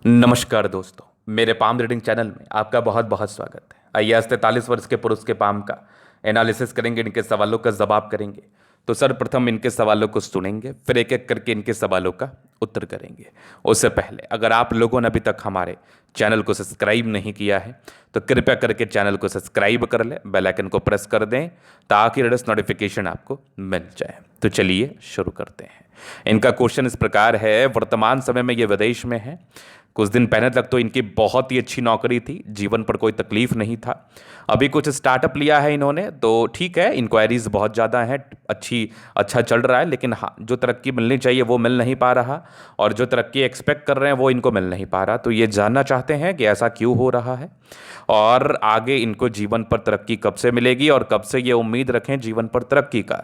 नमस्कार दोस्तों, मेरे पाम रीडिंग चैनल में आपका बहुत बहुत स्वागत है। आइए आज 43 वर्ष के पुरुष के पाम का एनालिसिस करेंगे, इनके सवालों का जवाब करेंगे। तो सर्वप्रथम इनके सवालों को सुनेंगे, फिर एक एक करके इनके सवालों का उत्तर करेंगे। उससे पहले अगर आप लोगों ने अभी तक हमारे चैनल को सब्सक्राइब नहीं किया है तो कृपया करके चैनल को सब्सक्राइब कर लें, बेल आइकन को प्रेस कर दें ताकि लेटेस्ट नोटिफिकेशन आपको मिल जाए। तो चलिए शुरू करते हैं। इनका क्वेश्चन इस प्रकार है, वर्तमान समय में ये विदेश में है। कुछ दिन पहले तक तो इनकी बहुत ही अच्छी नौकरी थी, जीवन पर कोई तकलीफ नहीं था। अभी कुछ स्टार्टअप लिया है इन्होंने, तो ठीक है, इंक्वायरीज बहुत ज़्यादा हैं, अच्छा चल रहा है। लेकिन हाँ, जो तरक्की मिलनी चाहिए वो मिल नहीं पा रहा, और जो तरक्की एक्सपेक्ट कर रहे हैं वो इनको मिल नहीं पा रहा। तो ये जानना चाहते हैं कि ऐसा क्यों हो रहा है, और आगे इनको जीवन पर तरक्की कब से मिलेगी, और कब से ये उम्मीद रखें जीवन पर तरक्की का।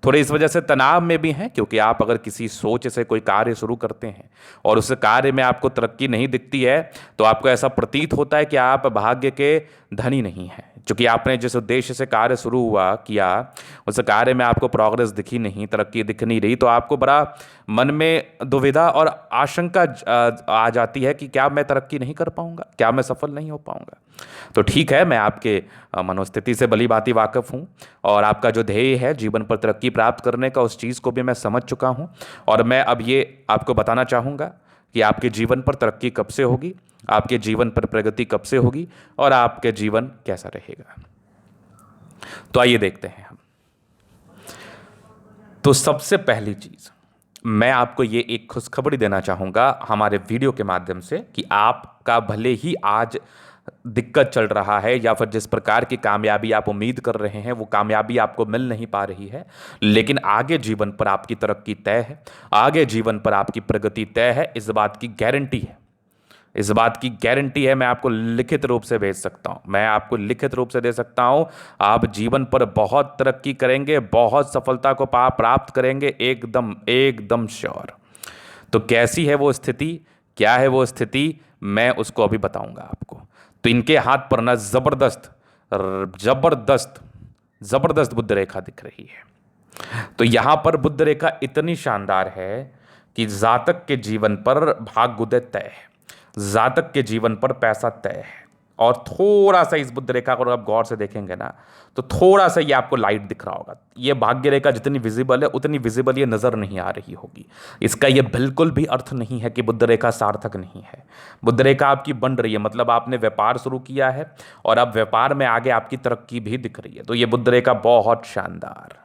थोड़े इस वजह से तनाव में भी हैं, क्योंकि आप अगर किसी सोच से कोई कार्य शुरू करते हैं और उस कार्य में आपको तरक्की नहीं दिखती है, तो आपको ऐसा प्रतीत होता है कि आप भाग्य के धनी नहीं हैं। क्योंकि आपने जिस उद्देश्य से कार्य शुरू हुआ किया, उस कार्य में आपको प्रोग्रेस दिखी नहीं, तरक्की दिख नहीं रही, तो आपको बड़ा मन में दुविधा और आशंका आ जाती है कि क्या मैं तरक्की नहीं कर पाऊंगा, क्या मैं सफल नहीं हो पाऊंगा। तो ठीक है, मैं आपके मनोस्थिति से भली भांति वाकिफ हूँ, और आपका जो ध्येय है जीवन पर तरक्की प्राप्त करने का, उस चीज़ को भी मैं समझ चुका हूँ। और मैं अब ये आपको बताना चाहूँगा कि आपके जीवन पर तरक्की कब से होगी, आपके जीवन पर प्रगति कब से होगी, और आपके जीवन कैसा रहेगा। तो आइए देखते हैं हम। तो सबसे पहली चीज़ मैं आपको ये एक खुशखबरी देना चाहूँगा हमारे वीडियो के माध्यम से, कि आपका भले ही आज दिक्कत चल रहा है, या फिर जिस प्रकार की कामयाबी आप उम्मीद कर रहे हैं वो कामयाबी आपको मिल नहीं पा रही है, लेकिन आगे जीवन पर आपकी तरक्की तय है, आगे जीवन पर आपकी प्रगति तय है। इस बात की गारंटी है, इस बात की गारंटी है। मैं आपको लिखित रूप से भेज सकता हूं, मैं आपको लिखित रूप से दे सकता हूं। आप जीवन पर बहुत तरक्की करेंगे, बहुत सफलता को प्राप्त करेंगे, एकदम एकदम श्योर। तो कैसी है वो स्थिति, क्या है वो स्थिति, मैं उसको अभी बताऊंगा आपको। तो इनके हाथ पर ना जबरदस्त जबरदस्त जबरदस्त बुद्ध रेखा दिख रही है। तो यहां पर बुद्ध रेखा इतनी शानदार है कि जातक के जीवन पर भाग्योदय तय है, जातक के जीवन पर पैसा तय है। और थोड़ा सा इस बुद्ध रेखा को आप गौर से देखेंगे ना, तो थोड़ा सा ये आपको लाइट दिख रहा होगा। ये भाग्य रेखा जितनी विजिबल है उतनी विजिबल ये नजर नहीं आ रही होगी। इसका ये बिल्कुल भी अर्थ नहीं है कि बुद्ध रेखा सार्थक नहीं है। बुद्ध रेखा आपकी बन रही है, मतलब आपने व्यापार शुरू किया है और अब व्यापार में आगे आपकी तरक्की भी दिख रही है। तो ये बुद्ध रेखा बहुत शानदार।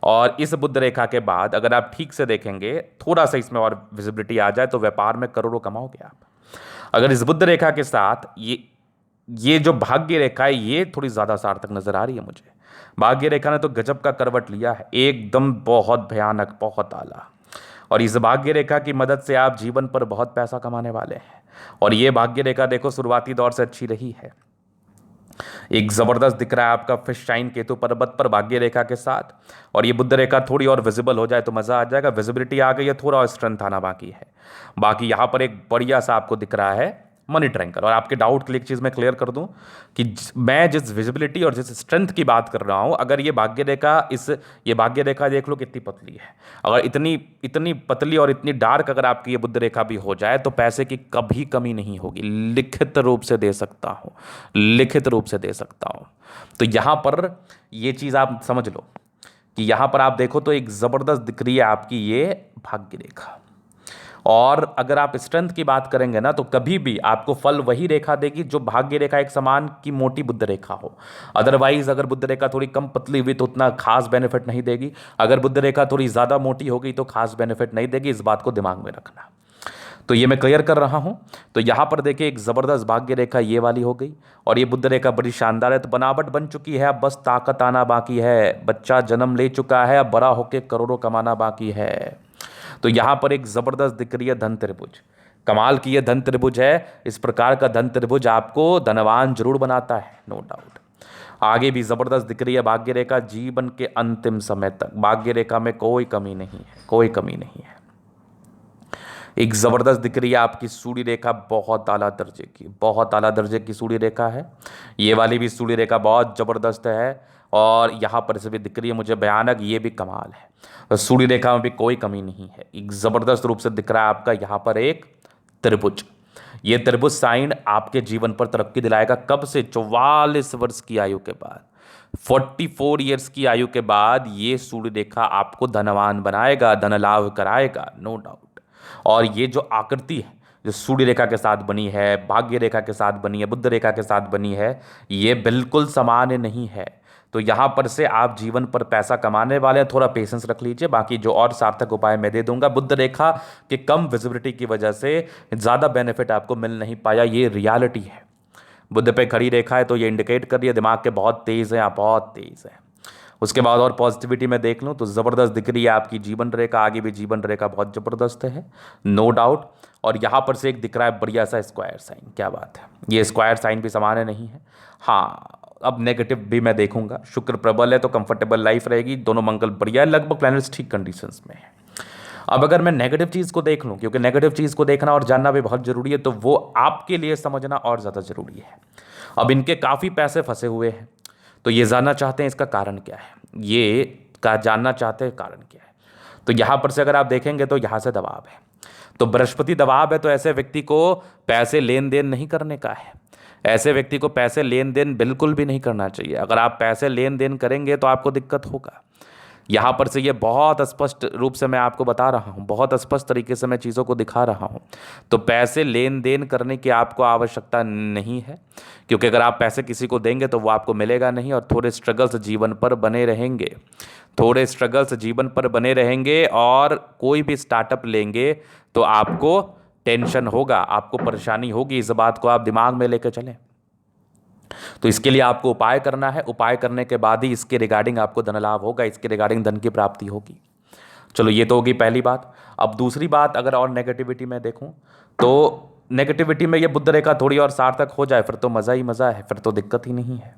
और इस बुद्ध रेखा के बाद अगर आप ठीक से देखेंगे, थोड़ा सा इसमें और विजिबिलिटी आ जाए, तो व्यापार में करोड़ों कमाओगे आप। अगर इस बुद्ध रेखा के साथ ये जो भाग्य रेखा है, ये थोड़ी ज्यादा सार्थक नजर आ रही है मुझे। भाग्य रेखा ने तो गजब का करवट लिया है, एकदम बहुत भयानक, बहुत आला। और इस भाग्य रेखा की मदद से आप जीवन पर बहुत पैसा कमाने वाले हैं। और ये भाग्य रेखा देखो शुरुआती दौर से अच्छी रही है। एक जबरदस्त दिख रहा है आपका फिश शाइन केतु पर्वत पर भाग्य रेखा के साथ। और ये बुद्ध रेखा थोड़ी और विजिबल हो जाए तो मजा आ जाएगा। विजिबिलिटी आ गई है, थोड़ा और स्ट्रेंथ आना बाकी है। बाकी यहां पर एक बढ़िया सा आपको दिख रहा है मनी ट्रैंगल। और आपके डाउट के लिए एक चीज मैं क्लियर कर दूं कि मैं जिस विजिबिलिटी और जिस स्ट्रेंथ की बात कर रहा हूं, अगर ये भाग्य रेखा ये भाग्य रेखा देख लो कितनी पतली है। अगर इतनी इतनी पतली और इतनी डार्क अगर आपकी ये बुद्ध रेखा भी हो जाए, तो पैसे की कभी कमी नहीं होगी। लिखित रूप से दे सकता हूं, लिखित रूप से दे सकता हूं। तो यहां पर ये चीज आप समझ लो कि यहां पर आप देखो तो एक जबरदस्त दिख रही है आपकी ये भाग्य रेखा। और अगर आप स्ट्रेंथ की बात करेंगे ना, तो कभी भी आपको फल वही रेखा देगी जो भाग्य रेखा एक समान की मोटी बुद्ध रेखा हो। अदरवाइज अगर बुद्ध रेखा थोड़ी कम पतली हुई तो उतना खास बेनिफिट नहीं देगी। अगर बुद्ध रेखा थोड़ी ज्यादा मोटी हो गई तो खास बेनिफिट नहीं देगी। इस बात को दिमाग में रखना। तो ये मैं क्लियर कर रहा हूं। तो यहां पर देखिए एक जबरदस्त भाग्य रेखा ये वाली हो गई, और ये बुद्ध रेखा बड़ी शानदार है। तो बनावट बन चुकी है, अब बस ताकत आना बाकी है। बच्चा जन्म ले चुका है, अब बड़ा होकर करोड़ों कमाना बाकी है। तो यहां पर एक जबरदस्त दिख रही है धन त्रिभुज। कमाल की यह धन त्रिभुज है। इस प्रकार का धन त्रिभुज आपको धनवान जरूर बनाता है, नो डाउट। आगे भी जबरदस्त दिख रही है भाग्य रेखा, जीवन के अंतिम समय तक भाग्य रेखा में कोई कमी नहीं है, कोई कमी नहीं है। एक जबरदस्त दिख रही है आपकी सूर्य रेखा, बहुत आला दर्जे की, बहुत आला दर्जे की सूर्य रेखा है। ये वाली भी सूर्य रेखा बहुत जबरदस्त है। और यहाँ पर से भी दिख रही है मुझे भयानक, ये भी कमाल है। तो सूर्य रेखा में भी कोई कमी नहीं है। एक जबरदस्त रूप से दिख रहा है आपका यहाँ पर एक त्रिभुज। ये त्रिभुज साइन आपके जीवन पर तरक्की दिलाएगा। कब से? 44 वर्ष की आयु के बाद, 44 ईयर्स की आयु के बाद ये सूर्य रेखा आपको धनवान बनाएगा, धन लाभ कराएगा, नो डाउट। और ये जो आकृति है जो सूर्य रेखा के साथ बनी है, भाग्य रेखा के साथ बनी है, बुध रेखा के साथ बनी है, ये बिल्कुल सामान्य नहीं है। तो यहाँ पर से आप जीवन पर पैसा कमाने वाले हैं, थोड़ा पेशेंस रख लीजिए। बाकी जो और सार्थक उपाय मैं दे दूंगा। बुध रेखा के कम विजिबिलिटी की वजह से ज़्यादा बेनिफिट आपको मिल नहीं पाया, ये रियलिटी है। बुध पे खड़ी रेखा है तो ये इंडिकेट कर रही है दिमाग के बहुत तेज़ है, आप बहुत तेज़ है। उसके बाद और पॉजिटिविटी में देख लूँ तो ज़बरदस्त दिख रही है आपकी जीवन रेखा, आगे भी जीवन रेखा बहुत ज़बरदस्त है, नो डाउट। और यहाँ पर से एक दिख रहा है बढ़िया सा स्क्वायर साइन, क्या बात है। ये स्क्वायर साइन भी सामान्य नहीं है। हाँ, अब नेगेटिव भी मैं देखूंगा। शुक्र प्रबल है तो कंफर्टेबल लाइफ रहेगी, दोनों मंगल बढ़िया है, लगभग प्लैनेट्स ठीक कंडीशंस में है। अब अगर मैं नेगेटिव चीज़ को देख लूँ, क्योंकि नेगेटिव चीज़ को देखना और जानना भी बहुत ज़रूरी है, तो वो आपके लिए समझना और ज़्यादा ज़रूरी है। अब इनके काफ़ी पैसे फंसे हुए हैं, तो ये जानना चाहते हैं इसका कारण क्या है, ये का जानना चाहते हैं कारण क्या है। तो यहाँ पर से अगर आप देखेंगे तो यहाँ से दबाव है, तो बृहस्पति दबाव है, तो ऐसे व्यक्ति को पैसे लेन देन नहीं करने का है। ऐसे व्यक्ति को पैसे लेन देन बिल्कुल भी नहीं करना चाहिए। अगर आप पैसे लेन देन करेंगे तो आपको दिक्कत होगा। यहाँ पर से ये बहुत स्पष्ट रूप से मैं आपको बता रहा हूँ, बहुत स्पष्ट तरीके से मैं चीज़ों को दिखा रहा हूँ। तो पैसे लेन देन करने की आपको आवश्यकता नहीं है, क्योंकि अगर आप पैसे किसी को देंगे तो वो आपको मिलेगा नहीं, और थोड़े स्ट्रगल्स जीवन पर बने रहेंगे, थोड़े स्ट्रगल्स जीवन पर बने रहेंगे। और कोई भी स्टार्टअप लेंगे तो आपको टेंशन होगा, आपको परेशानी होगी, इस बात को आप दिमाग में लेकर चलें। तो इसके लिए आपको उपाय करना है, उपाय करने के बाद ही इसके रिगार्डिंग आपको धन लाभ होगा, इसके रिगार्डिंग धन की प्राप्ति होगी। चलो, ये तो होगी पहली बात। अब दूसरी बात, अगर और नेगेटिविटी में देखूं तो नेगेटिविटी में ये बुध रेखा थोड़ी और सार्थक हो जाए फिर तो मज़ा ही मज़ा है, फिर तो दिक्कत ही नहीं है।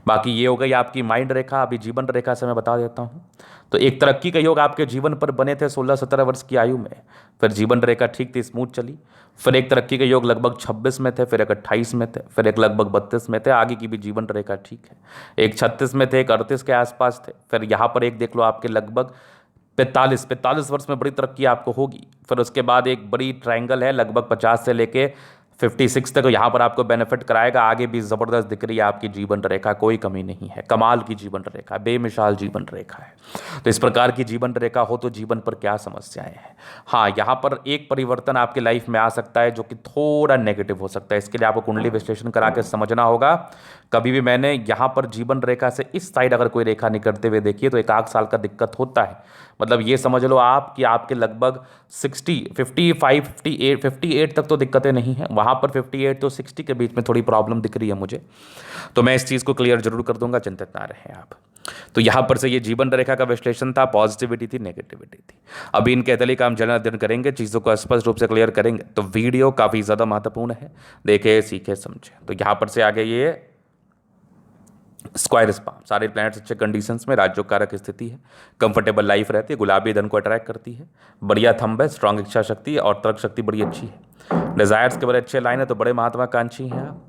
बाकी ये हो गई आपकी माइंड रेखा। अभी जीवन रेखा से मैं बता देता हूँ। तो एक तरक्की के योग आपके जीवन पर बने थे 16-17 वर्ष की आयु में, फिर जीवन रेखा ठीक थी, स्मूथ चली। फिर एक तरक्की के योग लगभग 26 में थे, फिर एक 28 में थे, फिर एक लगभग 32 में थे, आगे की भी जीवन रेखा ठीक है। एक 36 में थे, एक 38 के आसपास थे, फिर यहाँ पर एक देख लो आपके लगभग 45 वर्ष में बड़ी तरक्की आपको होगी। फिर उसके बाद एक बड़ी ट्रायंगल है लगभग 50 से लेके 56 तक, यहाँ पर आपको बेनिफिट कराएगा। आगे भी ज़बरदस्त दिख रही है आपकी जीवन रेखा, कोई कमी नहीं है, कमाल की जीवन रेखा, बेमिसाल जीवन रेखा है। तो इस प्रकार की जीवन रेखा हो तो जीवन पर क्या समस्याएं हैं। हाँ, यहाँ पर एक परिवर्तन आपकी लाइफ में आ सकता है जो कि थोड़ा नेगेटिव हो सकता है, इसके लिए आपको कुंडली विश्लेषण करा के समझना होगा। कभी भी मैंने यहाँ पर जीवन रेखा से इस साइड अगर कोई रेखा निकलते हुए देखिए तो 1 साल का दिक्कत होता है। मतलब ये समझ लो आप कि आपके लगभग 58 तक तो दिक्कतें नहीं हैं, वहाँ पर 58 तो 60 के बीच में थोड़ी प्रॉब्लम दिख रही है मुझे। तो मैं इस चीज़ को क्लियर जरूर कर दूंगा, चिंतित ना रहें आप। तो यहाँ पर से ये जीवन रेखा का विश्लेषण था, पॉजिटिविटी थी, नेगेटिविटी थी। अभी इनके तले का हम जन अध्ययन करेंगे, चीज़ों को स्पष्ट रूप से क्लियर करेंगे। तो वीडियो काफ़ी ज़्यादा महत्वपूर्ण है, देखे सीखे समझे। तो यहाँ पर से आगे ये स्क्वायर स्पाम, सारे प्लैनेट्स अच्छे कंडीशंस में, राजयोग कारक स्थिति है, कंफर्टेबल लाइफ रहती है, गुलाबी धन को अट्रैक्ट करती है, बढ़िया थंब है, स्ट्रांग इच्छा शक्ति है और तर्क शक्ति बड़ी अच्छी है, डिजायर्स के बड़े अच्छे लाइन है, तो बड़े महत्वाकांक्षी हैं आप।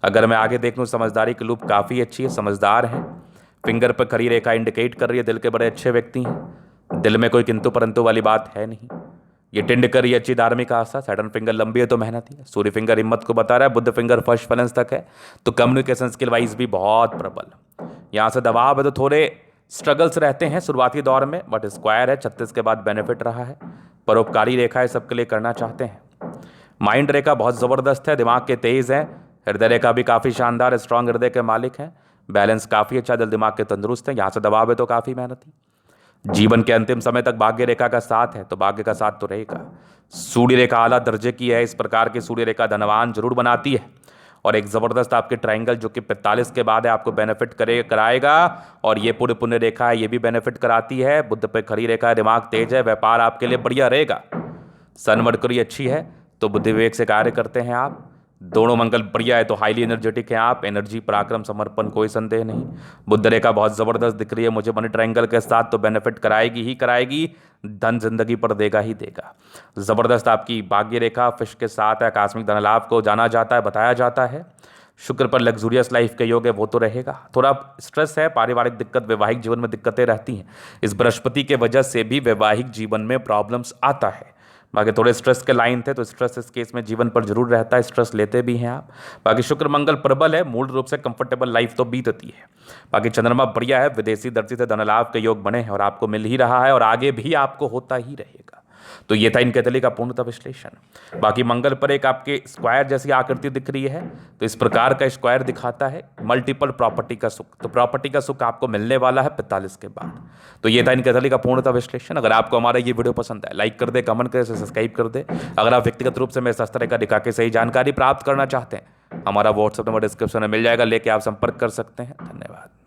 अगर मैं आगे देख लूँ, समझदारी की लूप काफ़ी अच्छी है, समझदार है, फिंगर पर खड़ी रेखा इंडिकेट कर रही है दिल के बड़े अच्छे व्यक्ति हैं, दिल में कोई किंतु परंतु वाली बात है नहीं। ये टिंड कर ये अच्छी धार्मिक आस्था, सैटर्न फिंगर लंबी है तो मेहनती है, सूर्य फिंगर हिम्मत को बता रहा है, बुध फिंगर फर्स्ट फाइनेंस तक है, तो कम्युनिकेशन स्किल वाइज भी बहुत प्रबल। यहाँ से दबाव है तो थोड़े स्ट्रगल्स रहते हैं शुरुआती दौर में, बट स्क्वायर है, 36 के बाद बेनिफिट रहा है, परोपकारी रेखा है, सबके लिए करना चाहते हैं। माइंड रेखा बहुत ज़बरदस्त है, दिमाग के तेज़ है, हृदय रेखा भी काफ़ी शानदार है, स्ट्रांग हृदय के मालिक हैं, बैलेंस काफ़ी अच्छा, दिल दिमाग के तंदुरुस्त हैं। यहाँ से दबाव है तो काफ़ी मेहनती, जीवन के अंतिम समय तक भाग्य रेखा का साथ है, तो भाग्य का साथ तो रहेगा। सूर्य रेखा आला दर्जे की है, इस प्रकार की सूर्य रेखा धनवान जरूर बनाती है, और एक ज़बरदस्त आपके ट्रायंगल जो कि 45 के बाद है आपको बेनिफिट कराएगा। और ये पूरे पुण्य रेखा है, ये भी बेनिफिट कराती है। बुध पे खड़ी रेखा है, दिमाग तेज है, व्यापार आपके लिए बढ़िया रहेगा। सन मरकरी अच्छी है तो बुद्धि विवेक से कार्य करते हैं आप, दोनों मंगल बढ़िया है तो हाईली एनर्जेटिक हैं आप, एनर्जी पराक्रम समर्पण कोई संदेह नहीं। बुध रेखा बहुत ज़बरदस्त दिख रही है मुझे मनी ट्रायंगल के साथ, तो बेनिफिट कराएगी ही कराएगी, धन जिंदगी पर देगा ही देगा। ज़बरदस्त आपकी भाग्य रेखा फिश के साथ है, आकस्मिक धन लाभ को जाना जाता है, बताया जाता है। शुक्र पर लग्जूरियस लाइफ के योग है, वो तो रहेगा। थोड़ा स्ट्रेस है, पारिवारिक दिक्कत, वैवाहिक जीवन में दिक्कतें रहती हैं, इस बृहस्पति के वजह से भी वैवाहिक जीवन में प्रॉब्लम्स आता है, बाकी थोड़े स्ट्रेस के लाइन थे, तो स्ट्रेस इस केस में जीवन पर जरूर रहता है, स्ट्रेस लेते भी हैं आप। बाकी शुक्र मंगल प्रबल है, मूल रूप से कंफर्टेबल लाइफ तो बीतती है। बाकी चंद्रमा बढ़िया है, विदेशी दृष्टि से धन लाभ के योग बने हैं और आपको मिल ही रहा है और आगे भी आपको होता ही रहेगा। तो ये था इन कैथली का पूर्णतः विश्लेषण। बाकी मंगल पर एक आपके स्क्वायर जैसी आकृति दिख रही है, तो इस प्रकार का स्क्वायर दिखाता है मल्टीपल प्रॉपर्टी का सुख। तो प्रॉपर्टी का सुख आपको मिलने वाला है 45 के बाद। तो ये था इन कैथली का पूर्णतः विश्लेषण। अगर आपको हमारा ये वीडियो पसंद है, लाइक कर दे, कमेंट करे, सब्सक्राइब कर दे। अगर आप व्यक्तिगत रूप से मेरे इस तरह का दिखा के सही जानकारी प्राप्त करना चाहते हैं, हमारा व्हाट्सएप नंबर डिस्क्रिप्शन में मिल जाएगा, लेके आप संपर्क कर सकते हैं। धन्यवाद।